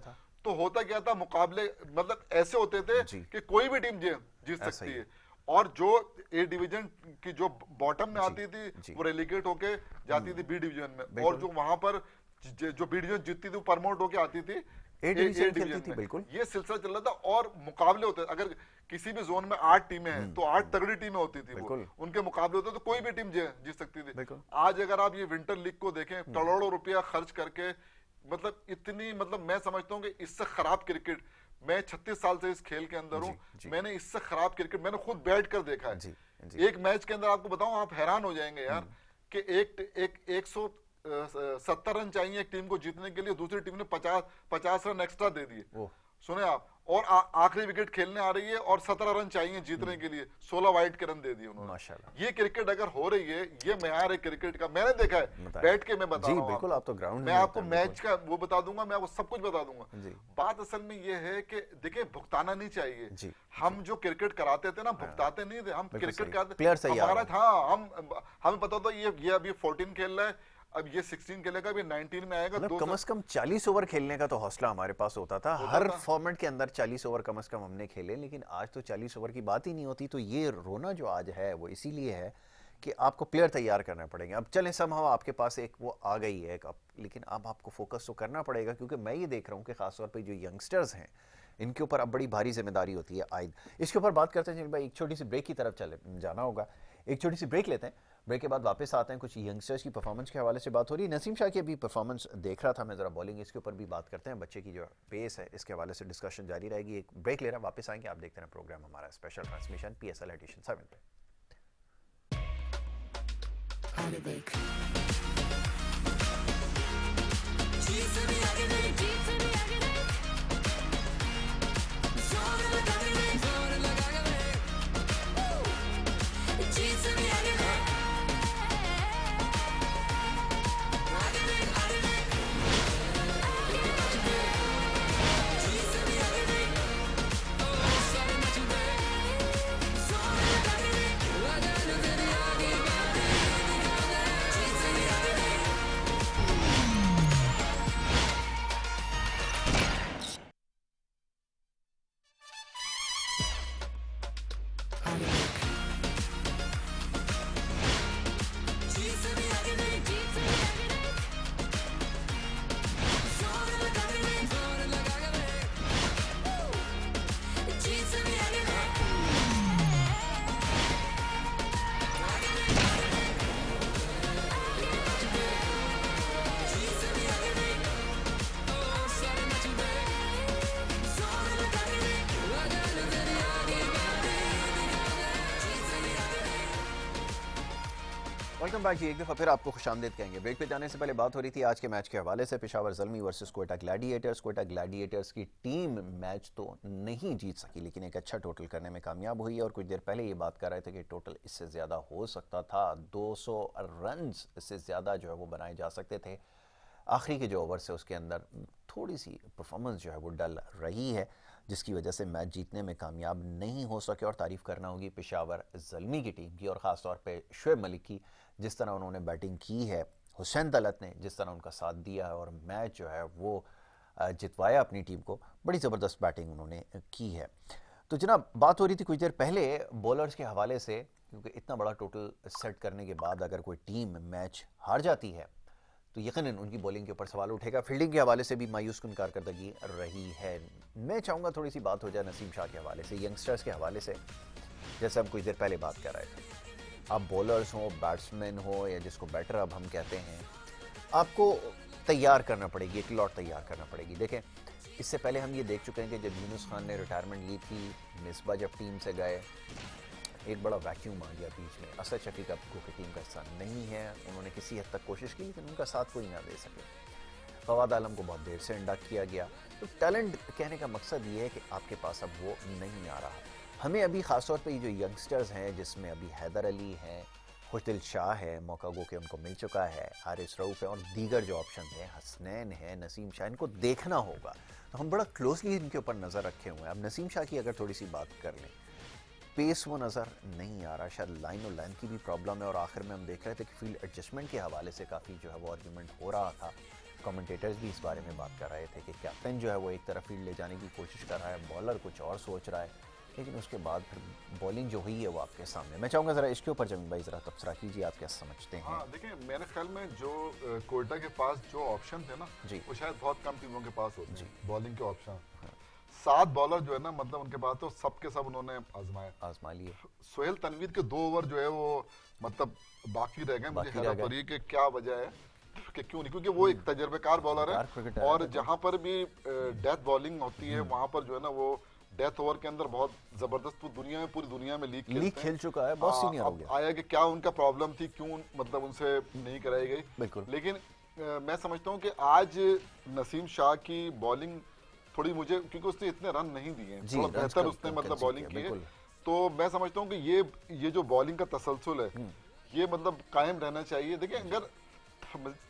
तो होता क्या था, मुकाबले मतलब ऐसे होते थे कि कोई भी टीम जीत सकती है, और जो A डिवीजन की जो बॉटम में आती थी वो रेलीगेट होके जाती थी B डिवीजन में, और जो वहां पर जो B डिवीजन जीतती थी वो प्रमोट होके आती थी A डिवीजन थी। बिल्कुल ये सिलसिला चल रहा था, और मुकाबले होते। अगर किसी भी जोन में 8 टीमें हैं तो 8 तगड़ी टीमें होती थी, वो उनके मुकाबले होते, तो कोई भी टीम जीत सकती थी। आज अगर आप ये विंटर लीग को देखें, करोड़ों रुपया खर्च करके, मतलब इतनी, मतलब मैं समझता हूँ कि इससे खराब क्रिकेट, मैं 36 साल से इस खेल के अंदर हूँ, मैंने इससे खराब क्रिकेट मैंने खुद बैठ कर देखा है। एक मैच के अंदर आपको बताऊं, आप हैरान हो जाएंगे यार, कि एक 170 रन चाहिए एक टीम को जीतने के लिए, दूसरी टीम ने 50 रन एक्स्ट्रा दे दिए। सुने आप, और आखिरी विकेट खेलने आ रही है और 17 रन चाहिए जीतने के लिए, 16 वाइड के रन दे दिए उन्होंने। माशाल्लाह। ये क्रिकेट अगर हो रही है, ये मेयार है क्रिकेट का, मैंने देखा है बैठ के, मैं बता रहा हूं। बिल्कुल, आप तो ग्राउंड में, मैं आपको मैच का वो बता दूंगा, मैं आपको सब कुछ बता दूंगा। बात असल में ये है कि देखिए, भुगताना नहीं चाहिए। हम जो क्रिकेट कराते थे ना, भुगताते नहीं थे हम। क्रिकेट कराते हमारा, हाँ, हमें पता था ये अभी 14 खेल रहा है, अब ये 16 खेलेगा, अभी 19 में आएगा। मतलब कम से कम 40 ओवर खेलने का तो हौसला हमारे पास होता था। हर फॉर्मेट के अंदर 40 ओवर कम से कम हमने खेले, लेकिन आज तो 40 ओवर की बात ही नहीं होती। तो ये रोना जो आज है वो इसीलिए है कि आपको प्लेयर तैयार करना पड़ेंगे। अब चलें, समहाउ आपके पास एक वो आ गई है, लेकिन अब आपको फोकस तो करना पड़ेगा, क्योंकि मैं ये देख रहा हूँ कि खासतौर पर जो यंगस्टर्स हैं, इनके ऊपर अब बड़ी भारी जिम्मेदारी होती है आयद। इसके ऊपर बात करते हैं भाई, एक छोटी सी ब्रेक की तरफ चले जाना होगा, एक छोटी सी ब्रेक लेते हैं। ब्रेक के बाद वापस आते हैं, कुछ यंगस्टर्स की परफॉर्मेंस के हवाले से बात हो रही है। नसीम शाह की अभी परफॉर्मेंस देख रहा था मैं, ज़रा बॉलिंग इसके ऊपर भी बात करते हैं, बच्चे की जो पेस है इसके हवाले से डिस्कशन जारी रहेगी। एक ब्रेक ले रहा, वापस आएंगे, आप देखते हैं प्रोग्राम हमारा स्पेशल ट्रांसमिशन PSL एडिशन 7 पे। वेलकम बैक जी, एक दफ़ा फिर आपको खुशामदीद कहेंगे। ब्रेक पे जाने से पहले बात हो रही थी आज के मैच के हवाले से, Peshawar Zalmi versus Quetta Gladiators. Quetta Gladiators की टीम मैच तो नहीं जीत सकी, लेकिन एक अच्छा टोटल करने में कामयाब हुई है। और कुछ देर पहले ये बात कर रहे थे कि टोटल इससे ज़्यादा हो सकता था, 200 रन इससे ज़्यादा जो है वो बनाए जा सकते थे। आखिरी के जो ओवर से उसके अंदर थोड़ी सी परफॉर्मेंस जो है वो डल रही है, जिसकी वजह से मैच जीतने में कामयाब नहीं हो सके। और तारीफ़ करना होगी पेशावर ज़ल्मी की टीम की, और ख़ास तौर पे शुएब मलिक की, जिस तरह उन्होंने बैटिंग की है, हुसैन तलत ने जिस तरह उनका साथ दिया है और मैच जो है वो जितवाया अपनी टीम को। बड़ी ज़बरदस्त बैटिंग उन्होंने की है। तो जनाब, बात हो रही थी कुछ देर पहले बॉलर्स के हवाले से, क्योंकि इतना बड़ा टोटल सेट करने के बाद अगर कोई टीम मैच हार जाती है तो यकीनन उनकी बॉलिंग के ऊपर सवाल उठेगा। फील्डिंग के हवाले से भी मायूस कुन कारकर्दगी रही है। मैं चाहूँगा थोड़ी सी बात हो जाए नसीम शाह के हवाले से, यंगस्टर्स के हवाले से। जैसे हम कुछ देर पहले बात कर रहे थे, आप बॉलर्स हो, बैट्समैन हो, या जिसको बैटर अब हम कहते हैं, आपको तैयार करना पड़ेगी, एक लॉट तैयार करना पड़ेगी। देखें, इससे पहले हम ये देख चुके हैं कि जब यूनुस खान ने रिटायरमेंट ली थी, मिसबा जब टीम से गए, एक बड़ा वैक्यूम आ गया बीच में। असद शफीक अब की टीम का हिस्सा नहीं है, उन्होंने किसी हद तक कोशिश की लेकिन उनका साथ कोई ना दे सके। फवाद आलम को बहुत देर से इंडक्ट किया गया। तो टैलेंट कहने का मकसद ये है कि आपके पास अब वो नहीं आ रहा। हमें अभी ख़ासतौर पे ये जो यंगस्टर्स हैं, जिसमें अभी हैदर अली हैं, खुशदिल शाह है, मौका गो के उनको मिल चुका है, हारिस रऊफ़ है, और दीगर जो ऑप्शन हैं, हसनैन है, नसीम शाह, इनको देखना होगा। तो हम बड़ा क्लोजली इनके ऊपर नज़र रखे हुए हैं। अब नसीम शाह की अगर थोड़ी सी बात कर लें, पेस वो नज़र नहीं आ रहा, शायद लाइन और लेंथ की भी प्रॉब्लम है। और आखिर में हम देख रहे थे कि फील्ड एडजस्टमेंट के हवाले से काफ़ी जो है वो आर्ग्यूमेंट हो रहा था। कमेंटेटर्स भी इस बारे में बात कर रहे थे कि कैप्टन जो है वो एक तरफ फील्ड ले जाने की कोशिश कर रहा है, बॉलर कुछ और सोच रहा है, लेकिन उसके बाद फिर बॉलिंग जो हुई है वो आपके सामने। मैं चाहूँगा ज़रा इसके ऊपर जमीन भाई ज़रा तबसरा कीजिए, आप क्या समझते हैं? हाँ, देखिए, मेरे ख्याल में जो कोयटा के पास जो ऑप्शन थे ना जी, वो शायद बहुत कम टीमों के पास होते हैं बॉलिंग के ऑप्शन। हाँ। 7 बॉलर जो है ना, मतलब उनके पास तो सब के सब उन्होंने आजमा लिए। सोहेल तनवीर के 2 ओवर जो है वो मतलब बाकी रह गए। मुझे हैरत हो रही है कि क्या वजह है कि क्यों नहीं, क्योंकि वो एक तजर्बेकार बॉलर है और जहां पर भी डेथ बॉलिंग होती है वहां पर जो है ना वो डेथ ओवर के अंदर बहुत जबरदस्त, दुनिया में, पूरी दुनिया में लीग खेल चुका है, बहुत सीनियर हो गया। आया कि क्या उनका प्रॉब्लम थी, क्यों मतलब उनसे नहीं कराई गई। बिल्कुल। लेकिन मैं समझता हूँ कि आज नसीम शाह की बॉलिंग थोड़ी, मुझे क्योंकि उसने इतने रन नहीं दिए, थोड़ा बेहतर उसने मतलब बॉलिंग की है, तो मैं समझता हूँ कि ये जो बॉलिंग का तसलसल है ये मतलब कायम रहना चाहिए। देखिए, अगर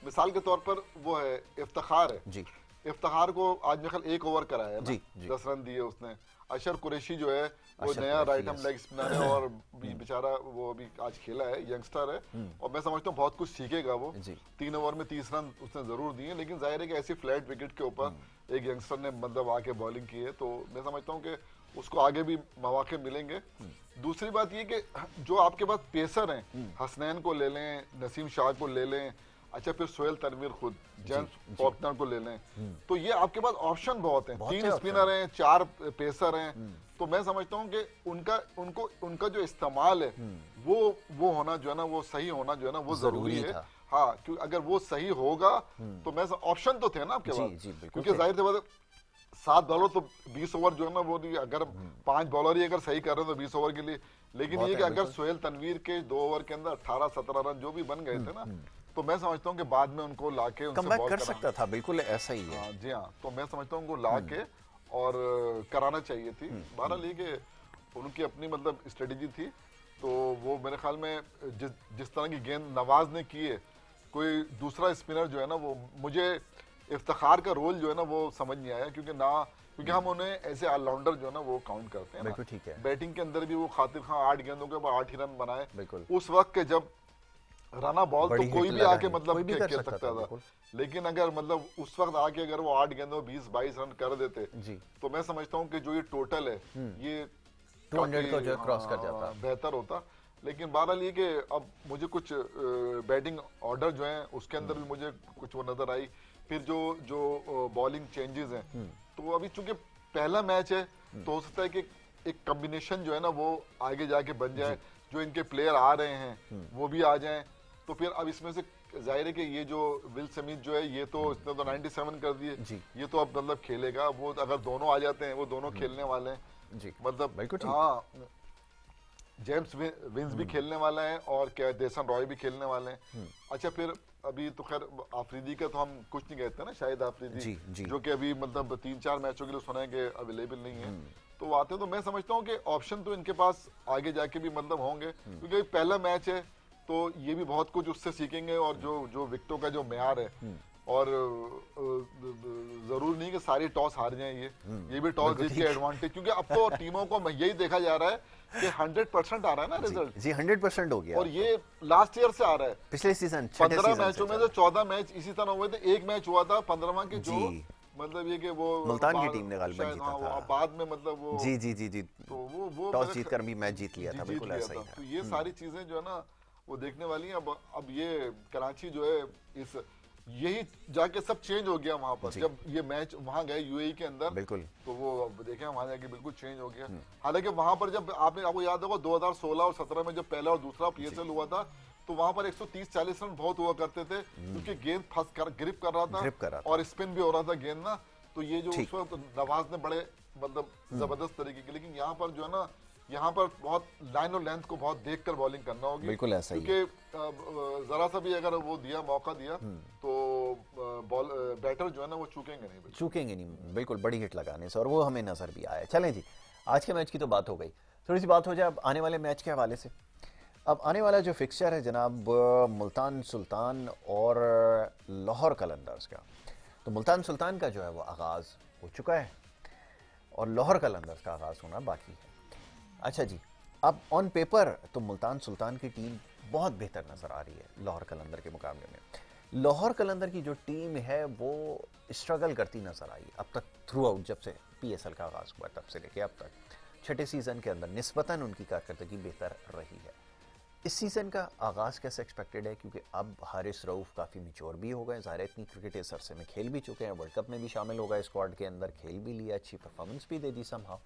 मिसाल के तौर पर वो है इफ्तिखार है जी, इफ्तिखार को आज मेरे ख्याल 1 ओवर कराया है जी, 10 रन दिए उसने। अशर कुरैशी जो है वो नया राइट हैंड लेग स्पिनर है और बेचारा वो अभी आज खेला है, यंगस्टर है और मैं समझता हूँ बहुत कुछ सीखेगा वो। 3 ओवर में 30 रन उसने जरूर दिए, लेकिन जाहिर है कि ऐसी फ्लैट विकेट के ऊपर एक यंगस्टर ने मतलब आके बॉलिंग की है, तो मैं समझता हूँ कि उसको आगे भी मौके मिलेंगे। दूसरी बात ये कि जो आपके पास पेसर हैं, हसनैन को ले लें, नसीम शाह को ले लें, अच्छा फिर सोहेल तनवीर खुद जेम्स फॉकनर को ले लें, तो ये आपके पास ऑप्शन बहुत हैं, 3 स्पिनर हैं, 4 पेसर हैं, तो मैं समझता हूँ कि उनका जो इस्तेमाल है वो होना जो है ना, वो सही होना जो है ना, वो जरूरी है। हाँ, क्योंकि अगर वो सही होगा तो मैं ऑप्शन तो थे ना आपके पास, क्योंकि जाहिर सी बात है 7 बॉलर तो 20 ओवर जो है ना, वो अगर 5 बॉलर ही अगर सही कर रहे हैं तो 20 ओवर के लिए, लेकिन ये कि अगर सोहेल तनवीर के 2 ओवर के अंदर 18-17 रन जो भी बन गए थे ना, तो मैं समझता हूँ कि बाद में उनको लाके उनसे बॉल कर सकता था, बिल्कुल ऐसा ही है। जी हाँ, तो मैं समझता हूँ उनको लाके और कराना चाहिए थी। बहरहाल ये कि उनकी अपनी मतलब स्ट्रेटेजी थी, तो वो मेरे ख्याल में जिस तरह की गेंद नवाज ने की है, कोई दूसरा स्पिनर जो है ना, वो मुझे इफ्तिखार का रोल जो है ना वो समझ नहीं आया, क्योंकि हम उन्हें ऐसे ऑलराउंडर जो है ना वो काउंट करते हैं ना। ठीक है। बैटिंग के अंदर भी वो खातिर खां 8 गेंदों के ऊपर 8 ही रन बनाए, बिल्कुल उस वक्त के जब रना बॉल तो कोई भी आके मतलब खेल सकता था, लेकिन अगर मतलब उस वक्त आके अगर वो 8 गेंदों 20-22 रन कर देते तो मैं समझता हूँ कि जो ये टोटल है ये 200 को जो क्रॉस कर जाता, बेहतर होता। लेकिन बहरहाल ये कि अब मुझे कुछ बैटिंग ऑर्डर जो है उसके अंदर भी मुझे कुछ वो नजर आई, फिर जो बॉलिंग चेंजेस हैं, तो अभी चूंकि पहला मैच है तो हो सकता है कि एक कॉम्बिनेशन जो है ना वो आगे जाके बन जाए, जो इनके प्लेयर आ रहे हैं वो भी आ जाएं, तो फिर अब इसमें से जाहिर है कि ये जो विल स्मिथ जो है ये तो इसने तो 97 कर दिए, ये तो अब मतलब खेलेगा, वो अगर दोनों आ जाते हैं वो दोनों खेलने वाले हैं जी, मतलब हाँ, जेम्स विंस भी खेलने वाला है और क्या देसन रॉय भी खेलने वाले हैं। अच्छा फिर अभी तो खैर आफरीदी का तो हम कुछ नहीं कहते ना, शायद आफरीदी जो कि अभी मतलब 3-4 मैचों के लिए सुना है कि अवेलेबल नहीं है, तो आते हैं, तो मैं समझता हूँ कि ऑप्शन तो इनके पास आगे जाके भी मतलब होंगे, क्योंकि पहला मैच है तो ये भी बहुत कुछ उससे सीखेंगे, और जो विकेटों का जो म्यार है, और जरूर नहीं कि सारी टॉस हार जाएं, ये भी टॉस जीत के एडवांटेज, क्योंकि अब तो टीमों को यही देखा जा रहा है कि 100% आ रहा है ना रिजल्ट जी 100% हो गया, और ये लास्ट ईयर से आ रहा है, पिछले सीजन 15 मैचों में से 14 मैच इसी तरह हुए थे, एक मैच हुआ था 15वां के जो मतलब ये कि वो मुल्तान की टीम ने गालिबन जीता था, बाद में मतलब वो जी तो वो टॉस जीतकर भी मैच जीत लिया था, बिल्कुल ऐसा ही था। तो ये सारी चीजें जो है ना वो देखने वाली हैं। अब ये कराची जो है इस यही जाके सब चेंज हो गया वहां पर, जब ये मैच वहां गए यूएई के अंदर, बिल्कुल तो वो देखें वहां जाके बिल्कुल चेंज हो गया। हालांकि वहां पर जब आपको याद होगा 2016 और 17 में जब पहला और दूसरा पीएसएल हुआ था, तो वहां पर 130-40 रन बहुत हुआ करते थे, क्योंकि गेंद फंस कर ग्रिप कर रहा था और स्पिन भी हो रहा था गेंद ना, तो ये जो उस वक्त नवाज ने बड़े मतलब जबरदस्त तरीके की, लेकिन यहाँ पर जो है ना, यहाँ पर बहुत लाइन और लेंथ को बहुत देखकर बॉलिंग करना होगी, बिल्कुल ऐसा ही, क्योंकि जरा सा भी अगर वो मौका दिया तो बैटर जो है ना वो चूकेंगे नहीं, बिल्कुल बड़ी हिट लगाने से, और वो हमें नजर भी आया। चलें जी, आज के मैच की तो बात हो गई, थोड़ी सी बात हो जाए अब आने वाले मैच के हवाले से। अब आने वाला जो फिक्सचर है जनाब, मुल्तान सुल्तान और लाहौर कलंदर्स का, तो मुल्तान सुल्तान का जो है वो आगाज़ हो चुका है और लाहौर कलंदर्स का आगाज़ होना बाकी है। अच्छा जी, अब ऑन पेपर तो मुल्तान सुल्तान की टीम बहुत बेहतर नज़र आ रही है लाहौर कलंदर के मुकाबले में। लाहौर कलंदर की जो टीम है वो स्ट्रगल करती नज़र आई अब तक, थ्रू आउट जब से पीएसएल का आगाज़ हुआ तब से लेके अब तक, छठे सीज़न के अंदर निस्बतन उनकी कारकर्दगी बेहतर रही है। इस सीज़न का आगाज़ कैसे एक्सपेक्टेड है, क्योंकि अब हारिस रऊफ़ काफ़ी मैच्योर भी हो गए, ज़ाहिर इतनी क्रिकेट इस अरसे में खेल भी चुके हैं, वर्ल्ड कप में भी शामिल हो गए, स्क्वाड के अंदर खेल भी लिया, अच्छी परफॉर्मेंस भी दे दी समहाउ।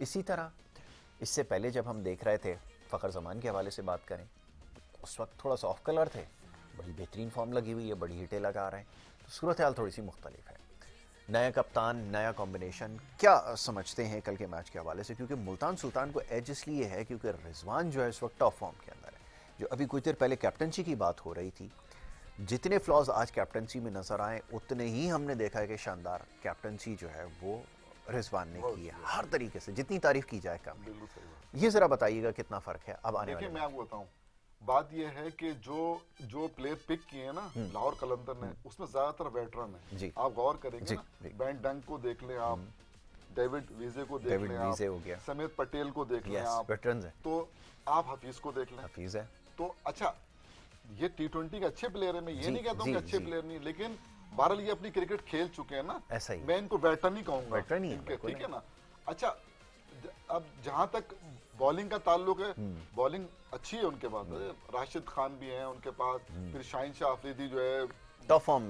इसी तरह इससे पहले जब हम देख रहे थे फ़खर ज़मान के हवाले से बात करें, उस वक्त थोड़ा सा ऑफ कलर थे, बड़ी बेहतरीन फॉर्म लगी हुई है, बड़ी हिटें लगा रहे हैं, तो सूरत हाल थोड़ी सी मुख्तलिफ है। नया कप्तान, नया कॉम्बिनेशन, क्या समझते हैं कल के मैच के हवाले से, क्योंकि मुल्तान सुल्तान को एज इसलिए है क्योंकि रिजवान जो है इस वक्त टॉप फॉर्म के अंदर है। जो अभी कुछ देर पहले कैप्टनसी की बात हो रही थी, जितने फ्लॉज आज कैप्टनसी में नजर आए उतने ही हमने देखा है कि शानदार कैप्टनसी जो है वो रिजवान ने की है, हर तरीके से जितनी तारीफ की जाए कम है। ये जरा बताइएगा कितना फर्क है अब आने वाले। मैं आपको बताऊं, बात यह है कि जो प्लेयर पिक किए हैं ना लाहौर कलंदर ने, उसमें ज्यादातर वेटरन है। आप गौर करेंगे ना, बेन डंक को देख लें आप, डेविड वीजे को देख लें आप, समीर पटेल को देख लें आप, वेटरन्स हैं, तो आप हफीज को देख लें, हफीज है, तो अच्छा ये T20 के अच्छे प्लेयर है, मैं ये नहीं कहता हूँ कि अच्छे प्लेयर नहीं, लेकिन बहरहाल ये अपनी क्रिकेट खेल चुके हैं ना, ऐसा ही मैं इनको वेटरन ही कहूंगा, वेटरन ही ठीक है ना। अच्छा अब जहां तक बॉलिंग का ताल्लुक है, बॉलिंग अच्छी है उनके पास, राशिद खान भी हैं उनके पास, फिर शाहीन शाह अफरीदी जो है टॉप फॉर्म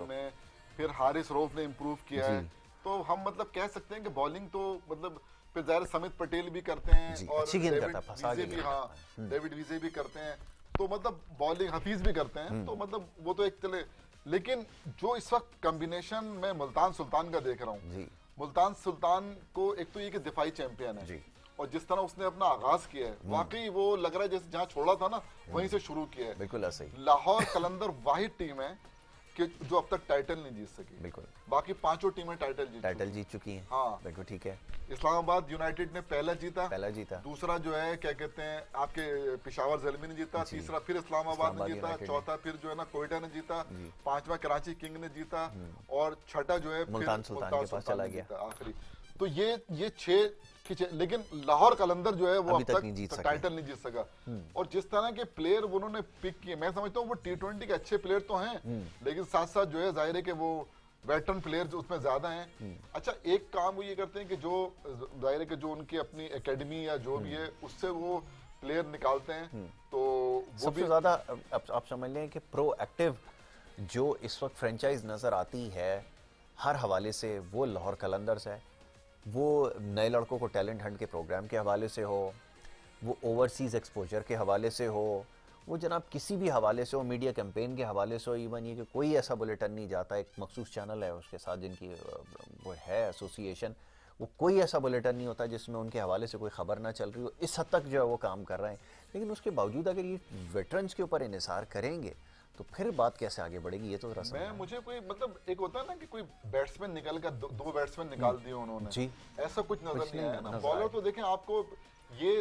में, फिर हारिस रऊफ ने इम्प्रूव किया है, तो हम मतलब कह सकते हैं कि बॉलिंग तो मतलब फिर ज़ाहिर समित पटेल भी करते हैं और डेविड विजे भी करते हैं, तो मतलब बॉलिंग हफीज भी करते हैं, तो मतलब वो तो एक चले। लेकिन जो इस वक्त कॉम्बिनेशन में मुल्तान सुल्तान का देख रहा हूँ, मुल्तान सुल्तान को एक तो ये कि दिफाई चैंपियन है और जिस तरह उसने अपना आगाज किया है वाकई वो लग रहा है जैसे जहाँ छोड़ा था ना वहीं से शुरू किया है। बिल्कुल ऐसे ही लाहौर कलंदर वाहिद टीम है कि जो अब तक टाइटल नहीं जीत सकी, बिल्कुल बाकी पांचों टीमें टाइटल जीत चुकी हैं। हाँ बिल्कुल ठीक है। इस्लामाबाद यूनाइटेड ने पहला जीता, दूसरा जो है क्या कहते हैं आपके पेशावर ज़ल्मी ने जीता, तीसरा फिर इस्लामाबाद ने जीता, चौथा फिर जो है ना कोयटा ने जीता, पांचवा कराची किंग ने जीता और छठा जो है मुल्तान सुल्तान के पास चला गया आखिरी। तो ये 6, लेकिन लाहौर कलंदर जो है वो अब तक टाइटल नहीं जीत सका। और जिस तरह के प्लेयर उन्होंने पिक किए, मैं समझता हूँ वो T20 के अच्छे प्लेयर तो हैं, लेकिन साथ साथ जो है जाहिर है कि वो वेटरन प्लेयर्स उसमें ज्यादा हैं। अच्छा एक काम वो ये करते हैं कि जो जाहिर है कि जो उनकी अपनी एकेडमी या जो भी है उससे वो प्लेयर निकालते हैं, तो वो सबसे ज्यादा आप समझ लें कि प्रोएक्टिव जो इस वक्त फ्रेंचाइज नजर आती है हर हवाले से वो लाहौर कलंदर्स है। वो नए लड़कों को टैलेंट हंट के प्रोग्राम के हवाले से हो, वो ओवरसीज़ एक्सपोजर के हवाले से हो, वो जनाब किसी भी हवाले से हो, मीडिया कैंपेन के हवाले से हो, इवन ये कि कोई ऐसा बुलेटिन नहीं जाता, एक मखसूस चैनल है उसके साथ जिनकी वो है एसोसिएशन, वो कोई ऐसा बुलेटिन नहीं होता जिसमें उनके हवाले से कोई खबर ना चल रही हो। इस हद तक जो है वो काम कर रहे हैं, लेकिन उसके बावजूद अगर ये वेटरन्स के ऊपर इन्हिसार करेंगे तो फिर बात कैसे आगे बढ़ेगी, ये तो मुझे कोई मतलब एक होता है ना कि कोई बैट्समैन निकल कर दो बैट्समैन निकाल दिए उन्होंने जी, ऐसा कुछ नजर नहीं आया ना। बॉलर तो देखें आपको, ये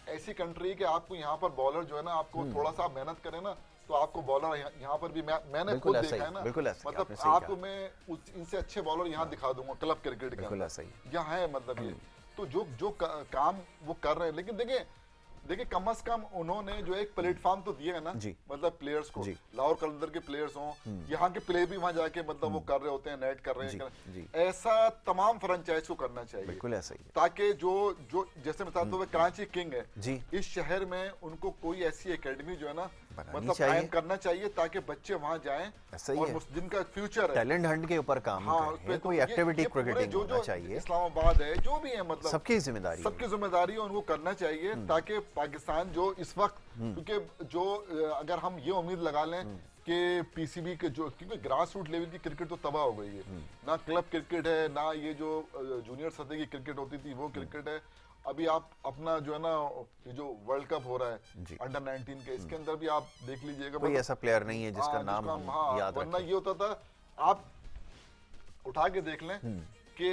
ऐसी कंट्री कि आपको यहाँ पर बॉलर जो है ना आपको थोड़ा सा मेहनत करे ना तो आपको बॉलर यहाँ पर भी मैंने खुद देखा है ना, मतलब आपको मैं इनसे अच्छे बॉलर यहाँ दिखा दूंगा क्लब क्रिकेट का, यहाँ है मतलब ये तो जो काम वो कर रहे हैं। लेकिन देखिए कम से कम उन्होंने जो एक प्लेटफॉर्म तो दिया है ना, मतलब प्लेयर्स को, लाहौर कलंदर के प्लेयर्स हों, यहाँ के प्लेयर भी वहां जाके मतलब वो कर रहे होते हैं, नेट कर रहे हैं, ऐसा तमाम फ्रेंचाइज को करना चाहिए। बिल्कुल ऐसा ही, ताकि जो जैसे मिसाल तो कराची किंग है, इस शहर में उनको कोई ऐसी एकेडमी जो है ना मतलब कायम करना चाहिए ताकि बच्चे वहां जाएं और जिनका फ्यूचर है टैलेंट हंट के ऊपर काम करें, कोई एक्टिविटी क्रिकेटिंग होना चाहिए। इस्लामाबाद है जो भी है मतलब सबकी जिम्मेदारी है उनको करना चाहिए ताकि पाकिस्तान जो इस वक्त, क्योंकि जो अगर हम ये उम्मीद लगा लें कि पीसीबी के जो, क्योंकि ग्रास रूट लेवल की क्रिकेट तो तबाह हो गई है, ना क्लब क्रिकेट है ना ये जो जूनियर सतह की क्रिकेट होती थी वो क्रिकेट है। अभी आप अपना जो है ना ये जो वर्ल्ड कप हो रहा है अंडर 19 के, इसके अंदर भी आप देख लीजिएगा कोई ऐसा प्लेयर नहीं है जिसका नाम हम याद वरना ये होता था, आप उठा के देख लें कि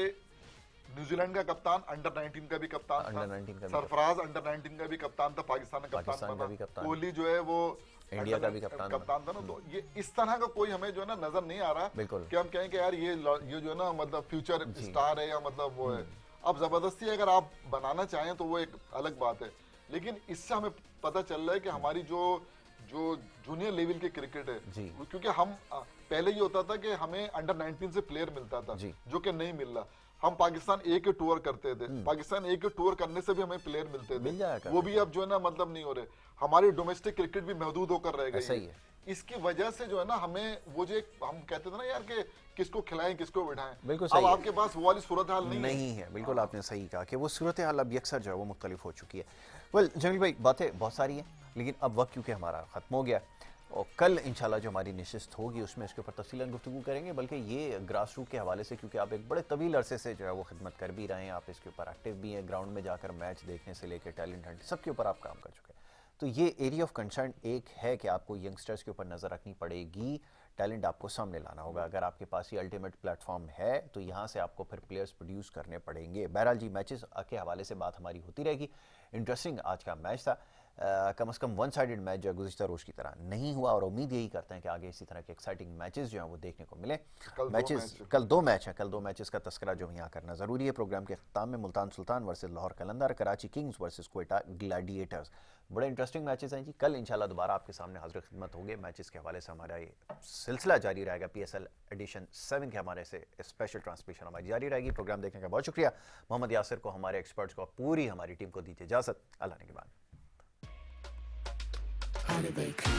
न्यूजीलैंड का कप्तान अंडर 19 का भी कप्तान था, सरफराज अंडर 19 का भी कप्तान था, पाकिस्तान का कप्तान बना, कोहली जो है वो इंडिया का भी कप्तान था ना। तो ये इस तरह का कोई हमें जो है ना नजर नहीं आ रहा कि हम कहें कि यार ये जो है ना मतलब फ्यूचर स्टार है या मतलब वो है। अब जबरदस्ती अगर आप बनाना चाहें तो वो एक अलग बात है, लेकिन इससे हमें पता चल रहा है कि हमारी जो जूनियर लेवल की क्रिकेट है, क्योंकि हम पहले ये होता था कि हमें अंडर 19 से प्लेयर मिलता था जो कि नहीं मिल रहा। हम पाकिस्तान ए के टूर करते थे, पाकिस्तान ए के टूर करने से भी हमें प्लेयर मिलते थे, वो भी अब जो है ना मतलब नहीं हो रहे। हमारी डोमेस्टिक क्रिकेट भी महदूद होकर रह गई है। इसकी वजह से जो है ना हमें वो जो हम कहते थे ना यार कि किसको खिलाएं किसको बिठाएं, बिल्कुल अब आपके पास वो वाली सूरत हाल नहीं है। बिल्कुल आपने सही कहा कि वो सूरत हाल अब यकसर जो है वो मुख्तलिफ हो चुकी है। वेल जमील भाई बातें बहुत सारी हैं, लेकिन अब वक्त क्योंकि हमारा ख़त्म हो गया और कल इंशाल्लाह जो हमारी नशिस्त होगी उसमें इसके ऊपर तफसीलन गुफ्तगू करेंगे, बल्कि ये ग्रास रूट के हवाले से क्योंकि आप एक बड़े तवील अरसे से जो है वो खिदमत कर भी रहे हैं, आप इसके ऊपर एक्टिव भी हैं, ग्राउंड में जाकर मैच देखने से लेकर टैलेंट हंट सबके ऊपर आप काम कर चुके हैं। तो ये एरिया ऑफ कंसर्न एक है कि आपको यंगस्टर्स के ऊपर नज़र रखनी पड़ेगी, टैलेंट आपको सामने लाना होगा। अगर आपके पास ये अल्टीमेट प्लेटफॉर्म है तो यहाँ से आपको फिर प्लेयर्स प्रोड्यूस करने पड़ेंगे। बहरहाल जी मैचेस के हवाले से बात हमारी होती रहेगी। इंटरेस्टिंग आज का मैच था। कम से कम वन साइडेड मैच जो है गुज़िश्ता रोज़ की तरह नहीं हुआ, और उम्मीद यही करते हैं कि आगे इसी तरह के एक्साइटिंग मैचेस जो हैं वो देखने को मिले। मैचेस कल दो मैच हैं, कल दो मैचेस का तस्करा जो यहाँ करना ज़रूरी है। प्रोग्राम के अख्ताम में Multan Sultan versus Lahore Qalandar, Karachi Kings versus Quetta Gladiators. बड़े इंटरेस्टिंग मैचेस हैं जी। कल इंशाल्लाह दोबारा आपके सामने हाजिर खिदमत होंगे। मैचेस के हवाले से हमारा ये सिलसिला जारी रहेगा। PSL एडिशन 7 के हमारे से स्पेशल ट्रांसमिशन हमारी जारी रहेगी। प्रोग्राम देखने का बहुत शुक्रिया। मोहम्मद यासिर को, हमारे एक्सपर्ट्स को, पूरी हमारी टीम को दीजिए इजाज़त। अल्लाह ने के बाद। How did they come?